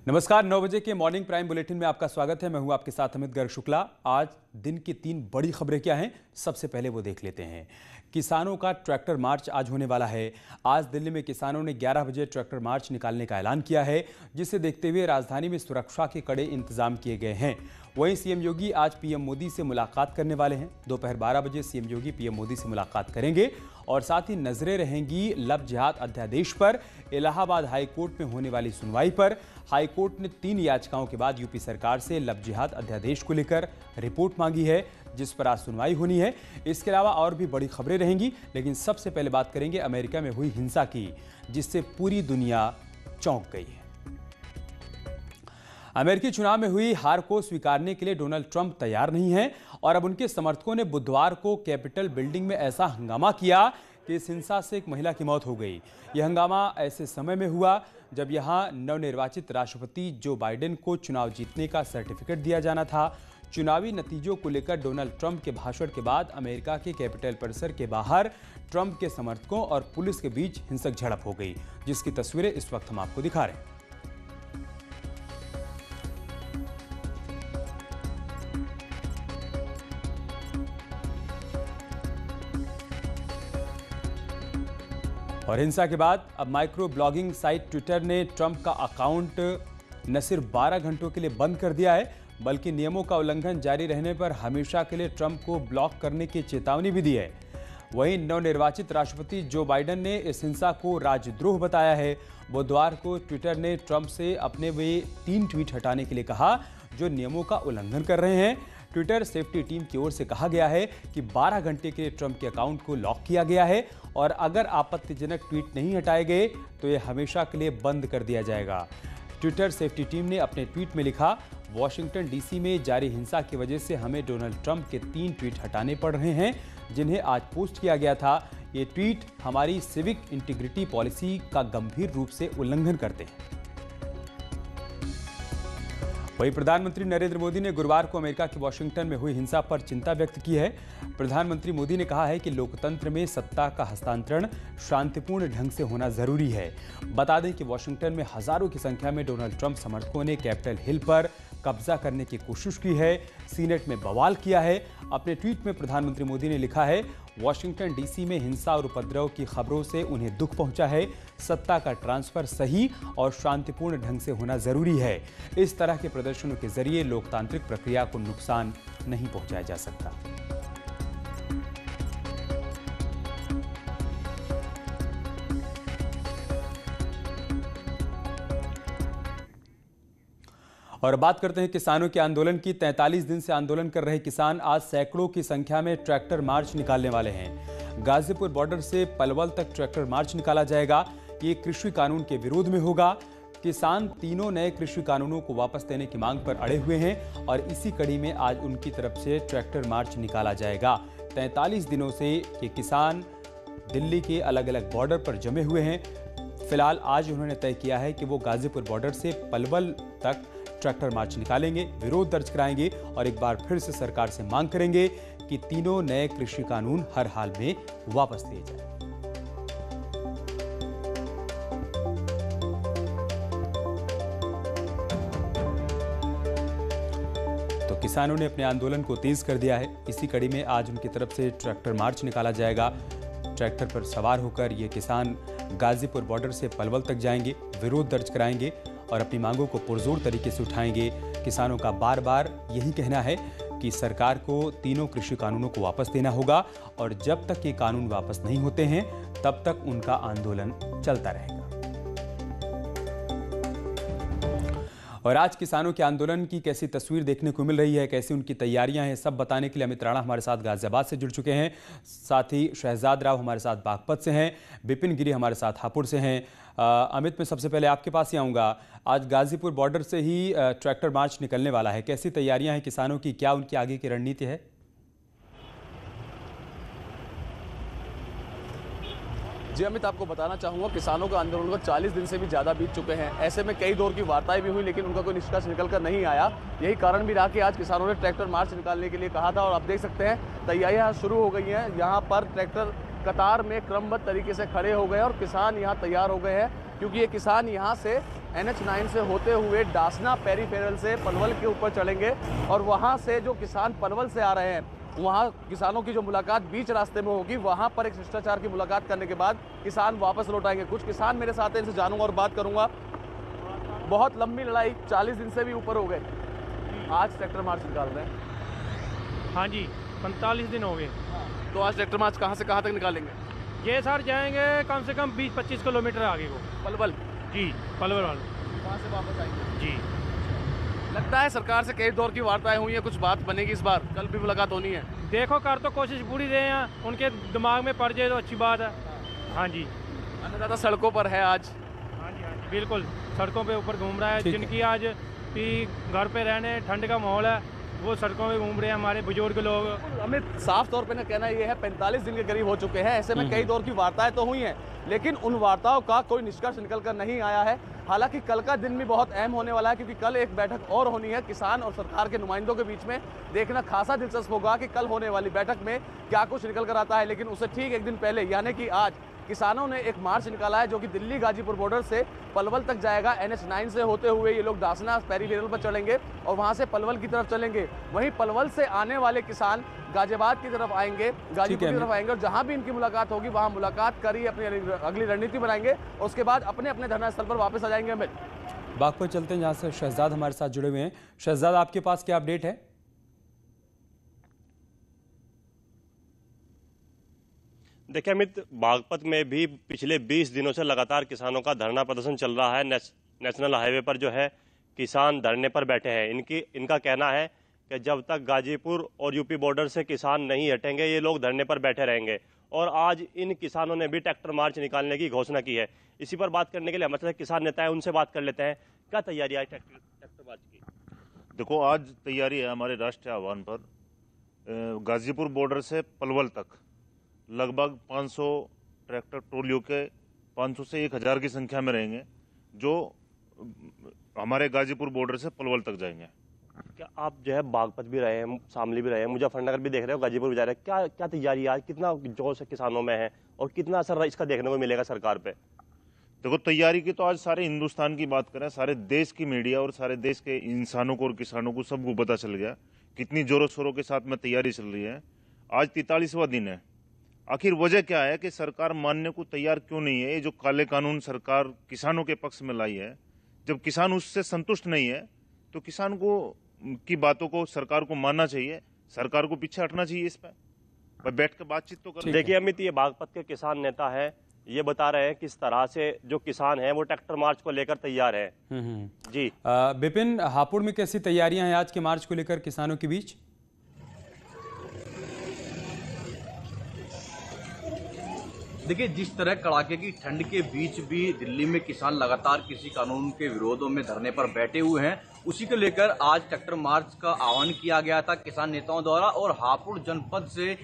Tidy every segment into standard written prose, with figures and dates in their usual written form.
नमस्कार, 9 बजे के मॉर्निंग प्राइम बुलेटिन में आपका स्वागत है। मैं हूं आपके साथ अमित गर्ग शुक्ला। आज दिन की 3 बड़ी खबरें क्या हैं, सबसे पहले वो देख लेते हैं। किसानों का ट्रैक्टर मार्च आज होने वाला है। आज दिल्ली में किसानों ने 11 बजे ट्रैक्टर मार्च निकालने का ऐलान किया है, जिसे देखते हुए राजधानी में सुरक्षा के कड़े इंतजाम किए गए हैं। वहीं सीएम योगी आज पीएम मोदी से मुलाकात करने वाले हैं। दोपहर 12 बजे सीएम योगी पीएम मोदी से मुलाकात करेंगे और साथ ही नजरें रहेंगी लव जिहाद अध्यादेश पर। इलाहाबाद हाईकोर्ट में होने वाली सुनवाई पर हाईकोर्ट ने 3 याचिकाओं के बाद यूपी सरकार से लव जिहाद अध्यादेश को लेकर रिपोर्ट मांगी है, जिस पर आज सुनवाई होनी है। इसके अलावा और भी बड़ी खबरें रहेंगी, लेकिन सबसे पहले बात करेंगे अमेरिका में हुई हिंसा की, जिससे पूरी दुनिया चौंक गई है। अमेरिकी चुनाव में हुई हार को स्वीकारने के लिए डोनाल्ड ट्रंप तैयार नहीं हैं और अब उनके समर्थकों ने बुधवार को कैपिटल बिल्डिंग में ऐसा हंगामा किया कि इस हिंसा से एक महिला की मौत हो गई। यह हंगामा ऐसे समय में हुआ जब यहां नवनिर्वाचित राष्ट्रपति जो बाइडेन को चुनाव जीतने का सर्टिफिकेट दिया जाना था। चुनावी नतीजों को लेकर डोनाल्ड ट्रंप के भाषण के बाद अमेरिका के कैपिटल परिसर के बाहर ट्रंप के समर्थकों और पुलिस के बीच हिंसक झड़प हो गई, जिसकी तस्वीरें इस वक्त हम आपको दिखा रहे हैं। और हिंसा के बाद अब माइक्रो ब्लॉगिंग साइट ट्विटर ने ट्रंप का अकाउंट न सिर्फ 12 घंटों के लिए बंद कर दिया है, बल्कि नियमों का उल्लंघन जारी रहने पर हमेशा के लिए ट्रंप को ब्लॉक करने की चेतावनी भी दी है। वहीं नवनिर्वाचित राष्ट्रपति जो बाइडेन ने इस हिंसा को राजद्रोह बताया है। बुधवार को ट्विटर ने ट्रंप से अपने वे 3 ट्वीट हटाने के लिए कहा जो नियमों का उल्लंघन कर रहे हैं। ट्विटर सेफ्टी टीम की ओर से कहा गया है कि 12 घंटे के लिए ट्रंप के अकाउंट को लॉक किया गया है और अगर आपत्तिजनक ट्वीट नहीं हटाए गए तो यह हमेशा के लिए बंद कर दिया जाएगा। ट्विटर सेफ्टी टीम ने अपने ट्वीट में लिखा, वॉशिंगटन डीसी में जारी हिंसा की वजह से हमें डोनाल्ड ट्रंप के 3 ट्वीट हटाने पड़ रहे हैं, जिन्हें आज पोस्ट किया गया था। ये ट्वीट हमारी सिविक इंटीग्रिटी पॉलिसी का गंभीर रूप से उल्लंघन करते हैं। वहीं प्रधानमंत्री नरेंद्र मोदी ने गुरुवार को अमेरिका के वॉशिंगटन में हुई हिंसा पर चिंता व्यक्त की है। प्रधानमंत्री मोदी ने कहा है कि लोकतंत्र में सत्ता का हस्तांतरण शांतिपूर्ण ढंग से होना जरूरी है। बता दें कि वॉशिंगटन में हजारों की संख्या में डोनाल्ड ट्रंप समर्थकों ने कैपिटल हिल पर कब्जा करने की कोशिश की है, सीनेट में बवाल किया है। अपने ट्वीट में प्रधानमंत्री मोदी ने लिखा है, वॉशिंगटन डीसी में हिंसा और उपद्रव की खबरों से उन्हें दुख पहुंचा है। सत्ता का ट्रांसफर सही और शांतिपूर्ण ढंग से होना जरूरी है। इस तरह के प्रदर्शनों के जरिए लोकतांत्रिक प्रक्रिया को नुकसान नहीं पहुंचाया जा सकता। और बात करते हैं किसानों के आंदोलन की। 43 दिन से आंदोलन कर रहे किसान आज सैकड़ों की संख्या में ट्रैक्टर मार्च निकालने वाले हैं। गाजीपुर बॉर्डर से पलवल तक ट्रैक्टर मार्च निकाला जाएगा। ये कृषि कानून के विरोध में होगा। किसान तीनों नए कृषि कानूनों को वापस देने की मांग पर अड़े हुए हैं और इसी कड़ी में आज उनकी तरफ से ट्रैक्टर मार्च निकाला जाएगा। 43 दिनों से ये किसान दिल्ली के अलग अलग बॉर्डर पर जमे हुए हैं। फिलहाल आज उन्होंने तय किया है कि वो गाजीपुर बॉर्डर से पलवल तक ट्रैक्टर मार्च निकालेंगे, विरोध दर्ज कराएंगे और एक बार फिर से सरकार से मांग करेंगे कि तीनों नए कृषि कानून हर हाल में वापस लिए जाएं। तो किसानों ने अपने आंदोलन को तेज कर दिया है। इसी कड़ी में आज उनकी तरफ से ट्रैक्टर मार्च निकाला जाएगा। ट्रैक्टर पर सवार होकर ये किसान गाजीपुर बॉर्डर से पलवल तक जाएंगे, विरोध दर्ज कराएंगे और अपनी मांगों को पुरजोर तरीके से उठाएंगे। किसानों का बार बार यही कहना है कि सरकार को तीनों कृषि कानूनों को वापस देना होगा और जब तक ये कानून वापस नहीं होते हैं तब तक उनका आंदोलन चलता रहेगा। और आज किसानों के आंदोलन की कैसी तस्वीर देखने को मिल रही है, कैसी उनकी तैयारियां हैं, सब बताने के लिए अमित राणा हमारे साथ गाजियाबाद से जुड़ चुके हैं। साथ ही शहजाद राव हमारे साथ बागपत से हैं, विपिन गिरी हमारे साथ हापुड़ से हैं। अमित, मैं सबसे पहले आपके पास ही आऊँगा। आज गाजीपुर बॉर्डर से ही ट्रैक्टर मार्च निकलने वाला है, कैसी तैयारियां हैं किसानों की, क्या उनकी आगे की रणनीति है? जी अमित, आपको बताना चाहूँगा किसानों का आंदोलन को 40 दिन से भी ज़्यादा बीत चुके हैं। ऐसे में कई दौर की वार्ताएं भी हुई, लेकिन उनका कोई निष्कर्ष निकल कर नहीं आया। यही कारण भी रहा कि आज किसानों ने ट्रैक्टर मार्च निकालने के लिए कहा था और आप देख सकते हैं तैयारियां शुरू हो गई हैं। यहाँ पर ट्रैक्टर कतार में क्रमबद्ध तरीके से खड़े हो गए और किसान यहाँ तैयार हो गए हैं। क्योंकि ये किसान यहाँ से NH9 से होते हुए डासना पेरीफेरल से पलवल के ऊपर चढ़ेंगे और वहाँ से जो किसान पलवल से आ रहे हैं वहाँ किसानों की जो मुलाकात बीच रास्ते में होगी, वहाँ पर एक शिष्टाचार की मुलाकात करने के बाद किसान वापस लौट आएंगे। कुछ किसान मेरे साथ हैं, इनसे जानूंगा और बात करूंगा। बहुत लंबी लड़ाई, 40 दिन से भी ऊपर हो गए, आज ट्रैक्टर मार्च निकाल रहे हैं। हाँ जी, 45 दिन हो गए। तो आज ट्रैक्टर मार्च कहाँ से कहाँ तक निकालेंगे? ये सर जाएंगे कम से कम 20-25 किलोमीटर आगे को। पलवल? जी, पलवल वाले। वहाँ से वापस आएंगे? जी। लगता है सरकार से कई दौर की वार्ताएं हुई हैं, कुछ बात बनेगी इस बार, कल भी मुलाकात होनी है। देखो कर तो कोशिश पूरी रहे हैं, उनके दिमाग में पड़ जाए तो अच्छी बात है। हाँ जी। अन्नदाता सड़कों पर है आज? हाँ जी, हाँ जी, बिल्कुल सड़कों पे ऊपर घूम रहा है। जिनकी आज भी घर पे रहने ठंड का माहौल है, वो सड़कों पे घूम रहे हैं, हमारे बुजुर्ग लोग। हमें साफ तौर पे ना कहना ये है 45 दिन के करीब हो चुके हैं, ऐसे में कई दौर की वार्ताएं तो हुई हैं, लेकिन उन वार्ताओं का कोई निष्कर्ष निकल कर नहीं आया है। हालांकि कल का दिन भी बहुत अहम होने वाला है, क्योंकि कल एक बैठक और होनी है किसान और सरकार के नुमाइंदों के बीच में। देखना खासा दिलचस्प होगा कि कल होने वाली बैठक में क्या कुछ निकल कर आता है। लेकिन उससे ठीक एक दिन पहले यानी कि आज किसानों ने एक मार्च निकाला है जो कि दिल्ली गाजीपुर बॉर्डर से पलवल तक जाएगा। NH9 से होते हुए ये लोग डासना पेरीफेरल पर चलेंगे और वहां से पलवल की तरफ चलेंगे। वहीं पलवल से आने वाले किसान गाजियाबाद की तरफ आएंगे, गाजीपुर की तरफ आएंगे और जहां भी इनकी मुलाकात होगी वहां मुलाकात करी अपनी अगली रणनीति बनाएंगे और उसके बाद अपने अपने धरना स्थल पर वापस आ जाएंगे। अमित, बागपत चलते हैं जहाँ से शहजाद हमारे साथ जुड़े हुए हैं। शहजाद, आपके पास क्या अपडेट है? देखिए अमित, बागपत में भी पिछले 20 दिनों से लगातार किसानों का धरना प्रदर्शन चल रहा है। नेशनल हाईवे पर जो है किसान धरने पर बैठे हैं। इनका कहना है कि जब तक गाजीपुर और यूपी बॉर्डर से किसान नहीं हटेंगे ये लोग धरने पर बैठे रहेंगे। और आज इन किसानों ने भी ट्रैक्टर मार्च निकालने की घोषणा की है। इसी पर बात करने के लिए हमारे साथ किसान नेता है, उनसे बात कर लेते हैं। क्या तैयारी है ट्रैक्टर मार्च की? देखो, आज तैयारी है हमारे राष्ट्रीय आह्वान पर गाजीपुर बॉर्डर से पलवल तक लगभग 500 ट्रैक्टर टोलियों के 500 से 1000 की संख्या में रहेंगे जो हमारे गाजीपुर बॉर्डर से पलवल तक जाएंगे। क्या आप जो है बागपत भी रहे हैं, शामली भी रहे हैं, मुजफ्फरनगर भी देख रहे हो, गाजीपुर भी जा रहे हैं, क्या क्या तैयारी है आज? कितना जोश किसानों में है और कितना असर इसका देखने को मिलेगा सरकार पे? देखो, तैयारी की तो आज सारे हिंदुस्तान की बात करें, सारे देश की मीडिया और सारे देश के इंसानों को और किसानों को सबको पता चल गया कितनी जोरों शोरों के साथ में तैयारी चल रही है। आज 43वां दिन है। आखिर वजह क्या है कि सरकार मानने को तैयार क्यों नहीं है? ये जो काले कानून सरकार किसानों के पक्ष में लाई है, जब किसान उससे संतुष्ट नहीं है तो किसान को की बातों को सरकार को मानना चाहिए, सरकार को पीछे हटना चाहिए। इस पर बैठ कर बातचीत तो कर। देखिए अमित, ये बागपत के किसान नेता है, ये बता रहे हैं किस तरह से जो किसान हैं वो ट्रैक्टर मार्च को लेकर तैयार है। जी विपिन, हापुड़ में कैसी तैयारियां हैं आज के मार्च को लेकर किसानों के बीच? देखिए, जिस तरह कड़ाके की ठंड के बीच भी दिल्ली में किसान लगातार किसी कानून के विरोधों में धरने पर बैठे हुए हैं, उसी को लेकर आज ट्रैक्टर मार्च का आह्वान किया गया था किसान नेताओं द्वारा। और हापुड़ जनपद से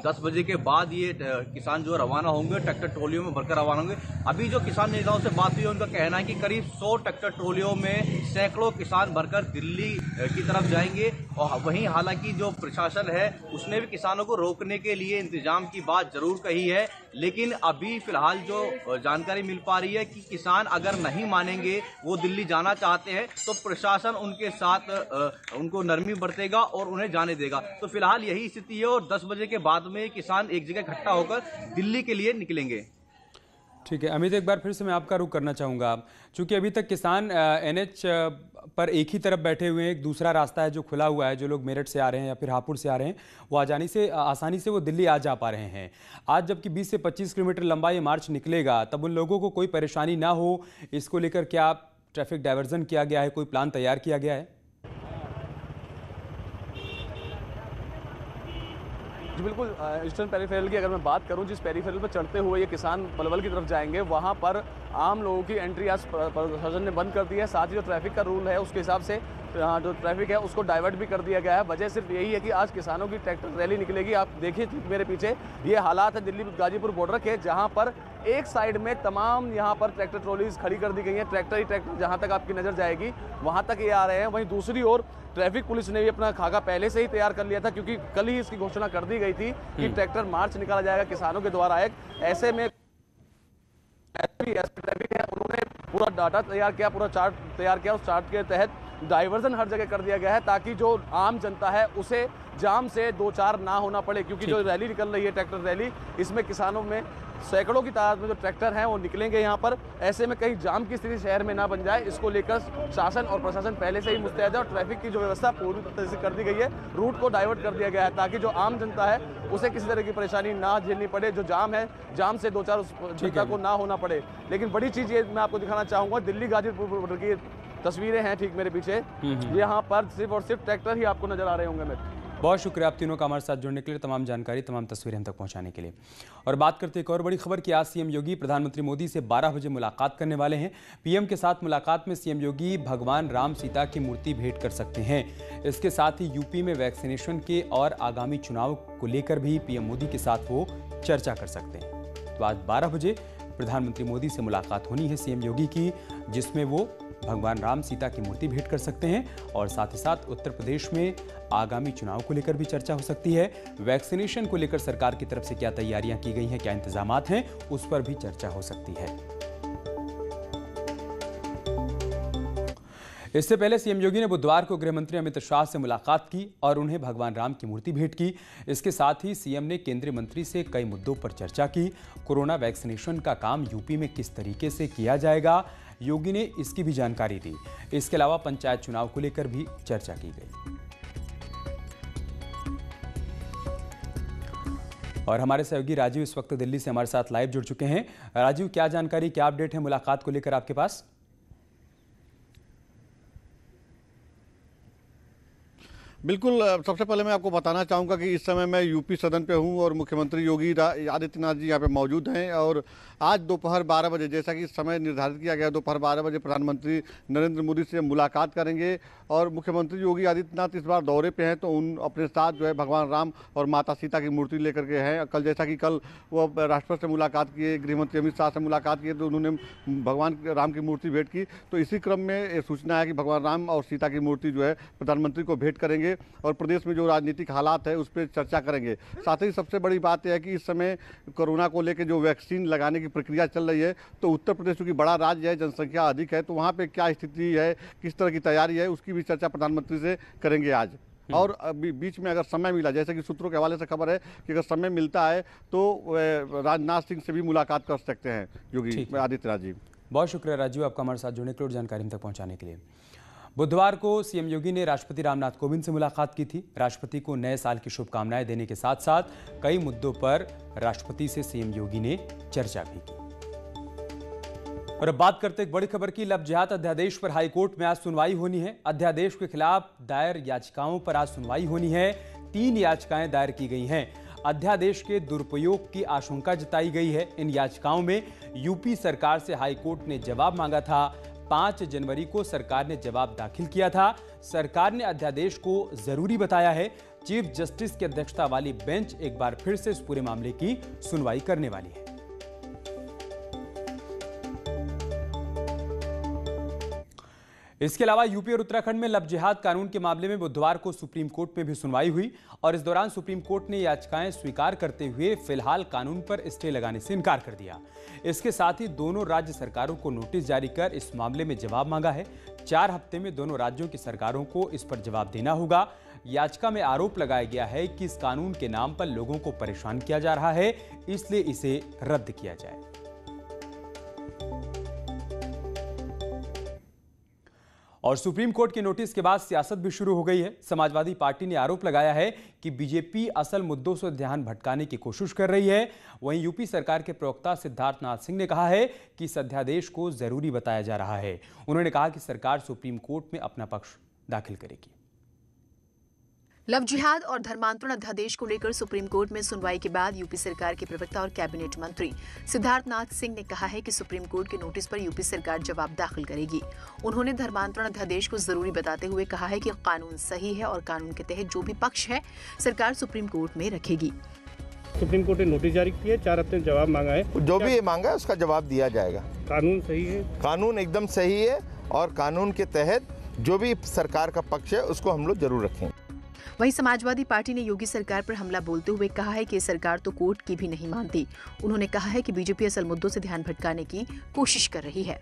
10 बजे के बाद ये किसान जो रवाना होंगे, ट्रैक्टर ट्रोलियों में भरकर रवाना होंगे। अभी जो किसान नेताओं से बात हुई है, उनका कहना है कि करीब 100 ट्रैक्टर ट्रोलियों में सैकड़ों किसान भरकर दिल्ली की तरफ जाएंगे। और वहीं हालांकि जो प्रशासन है उसने भी किसानों को रोकने के लिए इंतजाम की बात जरूर कही है, लेकिन अभी फिलहाल जो जानकारी मिल पा रही है कि किसान अगर नहीं मानेंगे, वो दिल्ली जाना चाहते हैं, तो प्रशासन उनके साथ उनको नरमी बरतेगा और उन्हें जाने देगा। तो फिलहाल यही स्थिति है और 10 बजे के बाद में किसान एक जगह इकट्ठा होकर दिल्ली के लिए निकलेंगे। ठीक है अमित, एक बार फिर से मैं आपका रुख करना चाहूँगा। चूंकि अभी तक किसान NH पर एक ही तरफ बैठे हुए हैं, एक दूसरा रास्ता है जो खुला हुआ है, जो लोग मेरठ से आ रहे हैं या फिर हापुड़ से आ रहे हैं वो आसानी से वो दिल्ली आ जा पा रहे हैं। आज जबकि 20 से 25 किलोमीटर लंबा ये मार्च निकलेगा, तब उन लोगों को कोई परेशानी ना हो, इसको लेकर क्या ट्रैफिक डायवर्जन किया गया है, कोई प्लान तैयार किया गया है? जी बिल्कुल, ईस्टर्न पेरीफेरल की अगर मैं बात करूं, जिस पेरीफेरल पर चढ़ते हुए ये किसान पलवल की तरफ जाएंगे, वहां पर आम लोगों की एंट्री आज प्रशासन ने बंद कर दी है। साथ ही जो ट्रैफिक का रूल है उसके हिसाब से जो ट्रैफिक है उसको डाइवर्ट भी कर दिया गया है। वजह सिर्फ यही है कि आज किसानों की ट्रैक्टर रैली निकलेगी। आप देखिए मेरे पीछे ये हालात है दिल्ली गाजीपुर बॉर्डर के, जहां पर एक साइड में तमाम यहाँ पर ट्रैक्टर ट्रॉलीज खड़ी कर दी गई हैं। ट्रैक्टर ही ट्रैक्टर जहाँ तक आपकी नज़र जाएगी वहाँ तक ये आ रहे हैं। वहीं दूसरी ओर ट्रैफिक पुलिस ने भी अपना खाका पहले से ही तैयार कर लिया था, क्योंकि कल ही इसकी घोषणा कर दी गई थी कि ट्रैक्टर मार्च निकाला जाएगा किसानों के द्वारा। ऐसे में ट्रैफिक है, उन्होंने पूरा डाटा तैयार किया, पूरा चार्ट तैयार किया। उस चार्ट के तहत डाइवर्जन हर जगह कर दिया गया है ताकि जो आम जनता है उसे जाम से दो चार ना होना पड़े, क्योंकि जो रैली निकल रही है ट्रैक्टर रैली, इसमें किसानों में सैकड़ों की तादाद में जो ट्रैक्टर हैं वो निकलेंगे यहाँ पर। ऐसे में कहीं जाम की स्थिति शहर में ना बन जाए, इसको लेकर शासन और प्रशासन पहले से ही मुस्तैद है और ट्रैफिक की जो व्यवस्था पूरी तरह से कर दी गई है। रूट को डाइवर्ट कर दिया गया है ताकि जो आम जनता है उसे किसी तरह की परेशानी ना झेलनी पड़े। जो जाम है, जाम से दो चार जनता को ना होना पड़े। लेकिन बड़ी चीज़ ये मैं आपको दिखाना चाहूँगा, दिल्ली गाजीपुर बॉर्डर की तस्वीरें हैं ठीक मेरे पीछे। यहाँ पर सिर्फ और सिर्फ ट्रैक्टर ही आपको नजर आ रहे होंगे। मैं बहुत शुक्रिया आप तीनों का हमारे साथ जुड़ने के लिए, तमाम जानकारी, तमाम तस्वीरें हम तक पहुंचाने के लिए। और बात करते एक और बड़ी खबर की, आज सीएम योगी प्रधानमंत्री मोदी से 12 बजे मुलाकात करने वाले हैं। पीएम के साथ मुलाकात में सीएम योगी भगवान राम सीता की मूर्ति भेंट कर सकते हैं। इसके साथ ही यूपी में वैक्सीनेशन के और आगामी चुनाव को लेकर भी पीएम मोदी के साथ वो चर्चा कर सकते हैं। तो आज 12 बजे प्रधानमंत्री मोदी से मुलाकात होनी है सीएम योगी की, जिसमें वो भगवान राम सीता की मूर्ति भेंट कर सकते हैं और साथ ही साथ उत्तर प्रदेश में आगामी चुनाव को लेकर भी चर्चा हो सकती है। वैक्सीनेशन को लेकर सरकार की तरफ से क्या तैयारियां की गई हैं, क्या इंतजामात हैं, उस पर भी चर्चा हो सकती है। इससे पहले सीएम योगी ने बुधवार को गृह मंत्री अमित शाह से मुलाकात की और उन्हें भगवान राम की मूर्ति भेंट की। इसके साथ ही सीएम ने केंद्रीय मंत्री से कई मुद्दों पर चर्चा की। कोरोना वैक्सीनेशन का काम यूपी में किस तरीके से किया जाएगा, योगी ने इसकी भी जानकारी दी। इसके अलावा पंचायत चुनाव को लेकर भी चर्चा की गई। और हमारे सहयोगी राजीव इस वक्त दिल्ली से हमारे साथ लाइव जुड़ चुके हैं। राजीव, क्या जानकारी, क्या अपडेट है मुलाकात को लेकर आपके पास? बिल्कुल, सबसे पहले मैं आपको बताना चाहूँगा कि इस समय मैं यूपी सदन पे हूँ और मुख्यमंत्री योगी आदित्यनाथ जी यहाँ पे मौजूद हैं। और आज दोपहर 12 बजे, जैसा कि समय निर्धारित किया गया, दोपहर 12 बजे प्रधानमंत्री नरेंद्र मोदी से मुलाकात करेंगे। और मुख्यमंत्री योगी आदित्यनाथ इस बार दौरे पे हैं, तो उन अपने साथ जो है भगवान राम और माता सीता की मूर्ति लेकर के हैं। कल जैसा कि कल वो राष्ट्रपति से मुलाकात किए, गृहमंत्री अमित शाह से मुलाकात किए, तो उन्होंने भगवान राम की मूर्ति भेंट की। तो इसी क्रम में सूचना है कि भगवान राम और सीता की मूर्ति जो है प्रधानमंत्री को भेंट करेंगे और प्रदेश में जो राजनीतिक हालात है उस पर चर्चा करेंगे। साथ ही सबसे बड़ी बात यह है कि इस समय कोरोना को लेकर जो वैक्सीन लगाने की प्रक्रिया चल रही है, तो उत्तर प्रदेश क्योंकि बड़ा राज्य है, जनसंख्या अधिक है, तो वहाँ पे क्या स्थिति है, किस तरह की तैयारी है, उसकी भी चर्चा प्रधानमंत्री से करेंगे आज। और बीच में अगर समय मिला, जैसे कि सूत्रों के हवाले से खबर है कि अगर समय मिलता है तो राजनाथ सिंह से भी मुलाकात कर सकते हैं योगी आदित्यनाथ जी। बहुत शुक्रिया राजीव आपका हमारे साथ जुड़ने के लिए और जानकारी हम तक पहुँचाने के लिए। बुधवार को सीएम योगी ने राष्ट्रपति रामनाथ कोविंद से मुलाकात की थी। राष्ट्रपति को नए साल की शुभकामनाएं देने के साथ साथ कई मुद्दों पर राष्ट्रपति से सीएम योगी ने चर्चा भी की। और अब बात करते एक बड़ी खबर की। लव जिहाद अध्यादेश पर हाईकोर्ट में आज सुनवाई होनी है। अध्यादेश के खिलाफ दायर याचिकाओं पर आज सुनवाई होनी है। 3 याचिकाएं दायर की गई हैं। अध्यादेश के दुरुपयोग की आशंका जताई गई है। इन याचिकाओं में यूपी सरकार से हाईकोर्ट ने जवाब मांगा था। 5 जनवरी को सरकार ने जवाब दाखिल किया था। सरकार ने अध्यादेश को जरूरी बताया है। चीफ जस्टिस की अध्यक्षता वाली बेंच एक बार फिर से इस पूरे मामले की सुनवाई करने वाली है। इसके अलावा यूपी और उत्तराखंड में लव जिहाद कानून के मामले में बुधवार को सुप्रीम कोर्ट में भी सुनवाई हुई और इस दौरान सुप्रीम कोर्ट ने याचिकाएं स्वीकार करते हुए फिलहाल कानून पर स्टे लगाने से इनकार कर दिया। इसके साथ ही दोनों राज्य सरकारों को नोटिस जारी कर इस मामले में जवाब मांगा है। 4 हफ्ते में दोनों राज्यों की सरकारों को इस पर जवाब देना होगा। याचिका में आरोप लगाया गया है कि इस कानून के नाम पर लोगों को परेशान किया जा रहा है, इसलिए इसे रद्द किया जाए। और सुप्रीम कोर्ट के नोटिस के बाद सियासत भी शुरू हो गई है। समाजवादी पार्टी ने आरोप लगाया है कि बीजेपी असल मुद्दों से ध्यान भटकाने की कोशिश कर रही है। वहीं यूपी सरकार के प्रवक्ता सिद्धार्थ नाथ सिंह ने कहा है कि इस अध्यादेश को जरूरी बताया जा रहा है। उन्होंने कहा कि सरकार सुप्रीम कोर्ट में अपना पक्ष दाखिल करेगी। लव जिहाद और धर्मांतरण अध्यादेश को लेकर सुप्रीम कोर्ट में सुनवाई के बाद यूपी सरकार के प्रवक्ता और कैबिनेट मंत्री सिद्धार्थ नाथ सिंह ने कहा है कि सुप्रीम कोर्ट के नोटिस पर यूपी सरकार जवाब दाखिल करेगी। उन्होंने धर्मांतरण अध्यादेश को जरूरी बताते हुए कहा है कि कानून सही है और कानून के तहत जो भी पक्ष है सरकार सुप्रीम कोर्ट में रखेगी। सुप्रीम कोर्ट ने नोटिस जारी की है, 4 हफ्ते में जवाब मांगा है। जो भी ये मांगा है उसका जवाब दिया जाएगा। कानून सही है, कानून एकदम सही है और कानून के तहत जो भी सरकार का पक्ष है उसको हम लोग जरूर रखेंगे। वहीं समाजवादी पार्टी ने योगी सरकार पर हमला बोलते हुए कहा है कि सरकार तो कोर्ट की भी नहीं मानती। उन्होंने कहा है कि बीजेपी असल मुद्दों से ध्यान भटकाने की कोशिश कर रही है।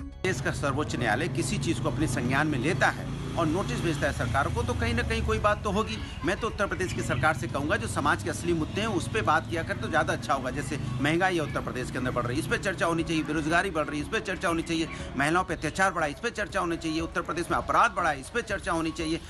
देश का सर्वोच्च न्यायालय किसी चीज को अपने संज्ञान में लेता है और नोटिस भेजता है सरकार को, तो कहीं ना कहीं कोई बात तो होगी। मैं तो उत्तर प्रदेश की सरकार से कहूंगा जो समाज के असली मुद्दे हैं उस पर बात किया कर तो ज़्यादा अच्छा होगा। जैसे महंगाई है उत्तर प्रदेश के अंदर बढ़ रही है, इस पर चर्चा होनी चाहिए। बेरोजगारी बढ़ रही है, इस पर चर्चा होनी चाहिए। महिलाओं पर अत्याचार बढ़ा है, इस पर चर्चा होनी चाहिए। उत्तर प्रदेश में अपराध बढ़ा है, इस पर चर्चा होनी चाहिए।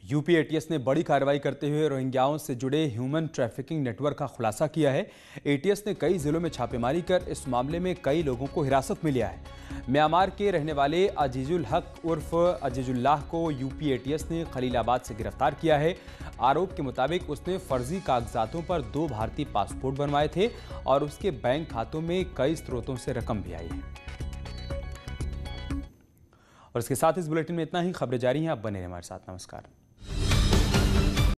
यूपी एटीएस ने बड़ी कार्रवाई करते हुए रोहिंग्याओं से जुड़े ह्यूमन ट्रैफिकिंग नेटवर्क का खुलासा किया है। एटीएस ने कई जिलों में छापेमारी कर इस मामले में कई लोगों को हिरासत में लिया है। म्यांमार के रहने वाले अजीजुल हक उर्फ अजीजुल्लाह को यूपी एटीएस ने खलीलाबाद से गिरफ्तार किया है। आरोप के मुताबिक उसने फर्जी कागजातों पर 2 भारतीय पासपोर्ट बनवाए थे और उसके बैंक खातों में कई स्रोतों से रकम भी आई है। और इसके साथ इस बुलेटिन में इतना ही। खबरें जारी हैं, आप बने रहें हमारे साथ। नमस्कार।